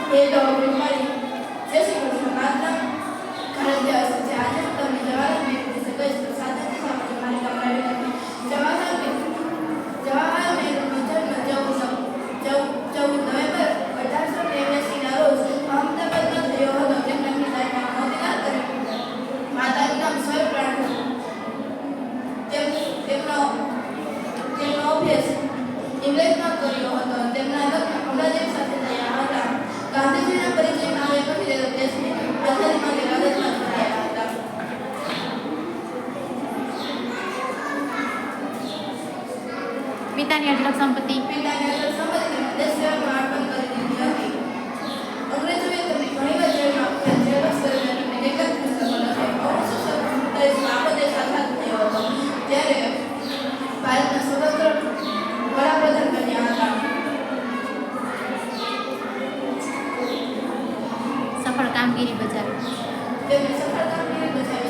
એ doctor મારી જય શ્રી કૃષ્ણ માતા ભારત દિવસ છે આજે હું તમને જવાહરલાલ નહેરુ વિશે કહીશ તો સાચા દિશામાં મારી તમારી જવાહરલાલ નહેરુનો જન્મ 14 નવેમ્બર 1889 ના રોજ અહમદાબાદમાં થયો હતો. તેમના પિતાનું નામ મોતીલાલ અને માતાનું નામ સ્વર્ણપ્રાણ હતું. તેમનો અભ્યાસ ઇંગ્લેન્ડમાં કર્યો હતો. તેમના લગ્ન કમલાદેવ સાથે થયા હતા. ગાંધીજીના પરિચયમાં આવ્યા પછી તેઓ દેશની આઝાદી માટે રાજમાં થયા હતા. પિતાની અઢળક સંપત્તિ દેશ સેવામાં અર્પણ કરી દીધી હતી. અંગ્રેજોએ તેમને ઘણીવાર જેલમાં જેલવાસ કરીને તેમને કેટલાક પુસ્તકો લખ્યા. 1947માં આખો દેશ આઝાદ થયો હતો ત્યારે ભારતના સ્વતંત્ર વડાપ્રધાન બન્યા હતા. સફળ કામગીરી બજાવી. તેમને સફળ કામગીરી બજાવી